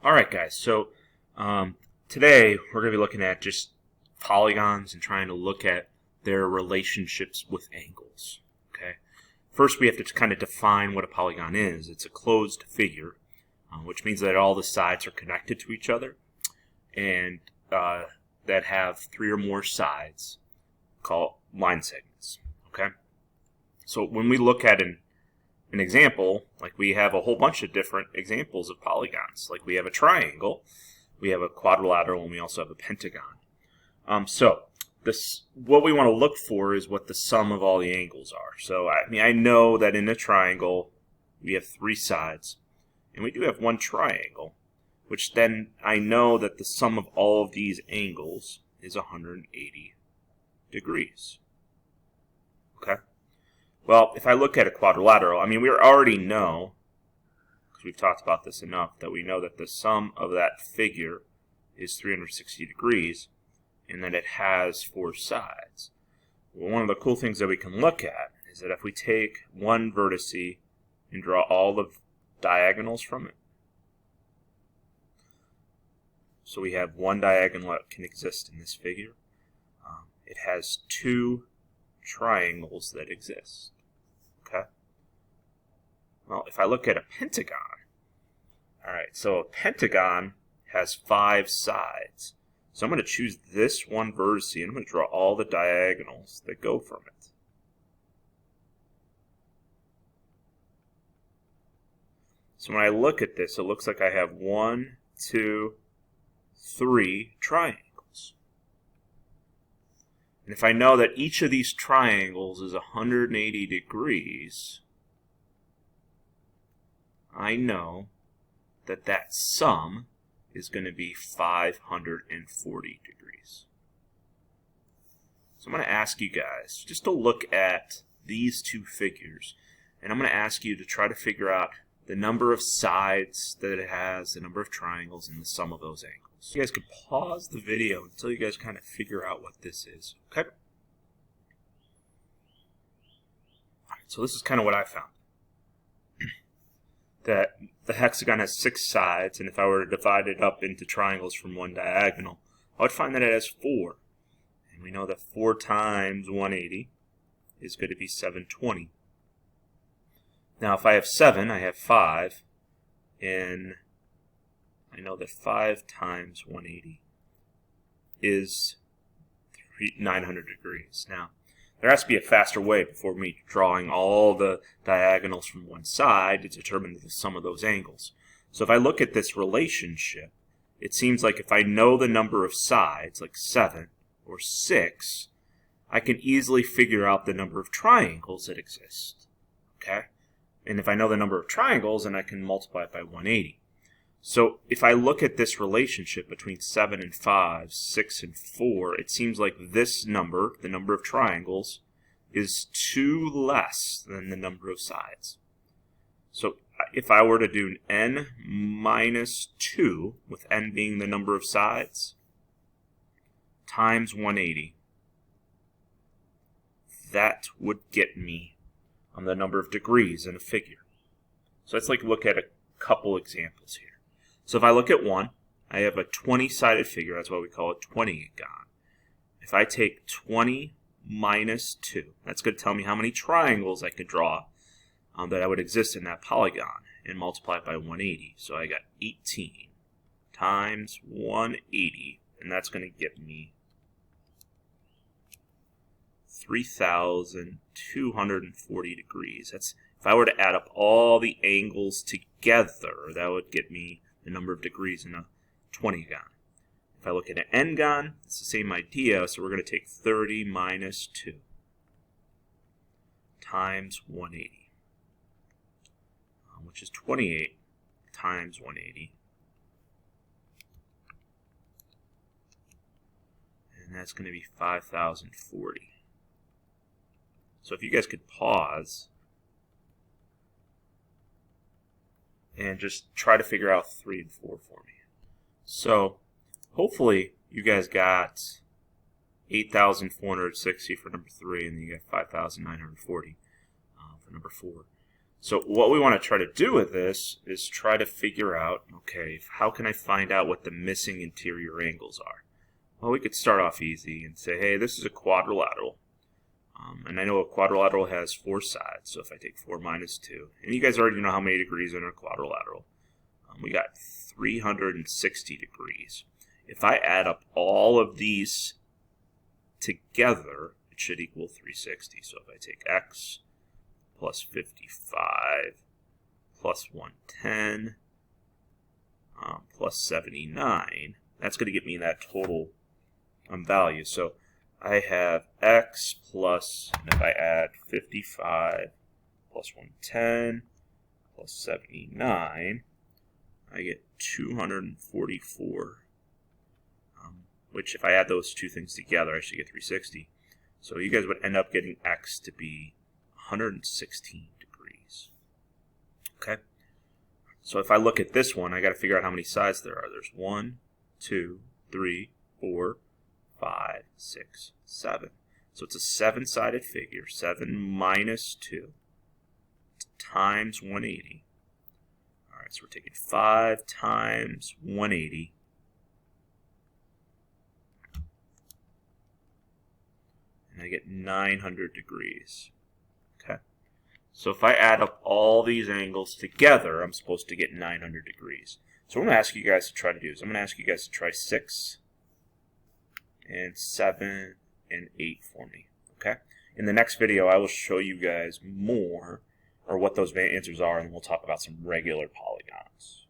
Alright guys, so today we're going to be looking at just polygons and trying to look at their relationships with angles. Okay. First we have to kind of define what a polygon is. It's a closed figure, which means that all the sides are connected to each other and that have three or more sides called line segments. Okay. So when we look at an example, like we have a whole bunch of different examples of polygons. Like we have a triangle, we have a quadrilateral, and we also have a pentagon. What we want to look for is what the sum of all the angles are. So I know that in a triangle we have three sides, and we do have one triangle, which then I know that the sum of all of these angles is 180 degrees. Okay. Well, if I look at a quadrilateral, we already know, because we've talked about this enough, that we know that the sum of that figure is 360 degrees, and that it has four sides. Well, one of the cool things that we can look at is that if we take one vertice and draw all the diagonals from it, so we have one diagonal that can exist in this figure, it has two triangles that exist. Okay. Well, if I look at a pentagon, alright, so a pentagon has five sides. So I'm going to choose this one vertex and I'm going to draw all the diagonals that go from it. So when I look at this, it looks like I have 1, 2, 3 triangles. And if I know that each of these triangles is 180 degrees, I know that that sum is going to be 540 degrees. So I'm going to ask you guys just to look at these two figures, and I'm going to ask you to try to figure out the number of sides that it has, the number of triangles, and the sum of those angles. So you guys could pause the video until you guys kind of figure out what this is. Okay? Alright, so this is kind of what I found. That the hexagon has 6 sides, and if I were to divide it up into triangles from one diagonal, I would find that it has 4. And we know that 4 times 180 is going to be 720. Now if I have 7, I have 5, and I know that 5 times 180 is 900 degrees. Now, there has to be a faster way before me drawing all the diagonals from one side to determine the sum of those angles. So if I look at this relationship, it seems like if I know the number of sides, like 7 or 6, I can easily figure out the number of triangles that exist. Okay? And if I know the number of triangles, then I can multiply it by 180. So if I look at this relationship between 7 and 5, 6 and 4, it seems like this number, the number of triangles, is 2 less than the number of sides. So if I were to do n minus 2, with n being the number of sides, times 180, that would get me on the number of degrees in a figure. So let's look at a couple examples here. So if I look at one, I have a 20-sided figure. That's why we call it 20gon. If I take 20 minus 2, that's going to tell me how many triangles I could draw that would exist in that polygon, and multiply it by 180. So I got 18 times 180, and that's going to give me 3,240 degrees. That's, if I were to add up all the angles together, that would get me the number of degrees in a 20gon. If I look at an n-gon, it's the same idea, so we're going to take 30 minus 2 times 180, which is 28 times 180, and that's going to be 5,040. So if you guys could pause and just try to figure out 3 and 4 for me. So hopefully you guys got 8,460 for number 3, and then you got 5,940 for number 4. So what we want to try to do with this is try to figure out, okay, how can I find out what the missing interior angles are? Well, we could start off easy and say, hey, this is a quadrilateral. And I know a quadrilateral has 4 sides, so if I take 4 minus 2, and you guys already know how many degrees are in a quadrilateral. We got 360 degrees. If I add up all of these together, it should equal 360. So if I take x plus 55 plus 110 plus 79, that's going to get me that total value. So I have x plus, and if I add 55 plus 110 plus 79, I get 244, which if I add those two things together, I should get 360. So you guys would end up getting x to be 116 degrees. Okay? So if I look at this one, I got to figure out how many sides there are. There's 1, 2, 3, 4, 5, 6, 7. So it's a 7-sided figure. 7 minus 2 times 180. All right, so we're taking 5 times 180. And I get 900 degrees. Okay. So if I add up all these angles together, I'm supposed to get 900 degrees. So what I'm going to ask you guys to try to do is I'm going to ask you guys to try 6 and 7 and 8 for me. Okay? In the next video, I will show you guys more, or what those answers are, and we'll talk about some regular polygons.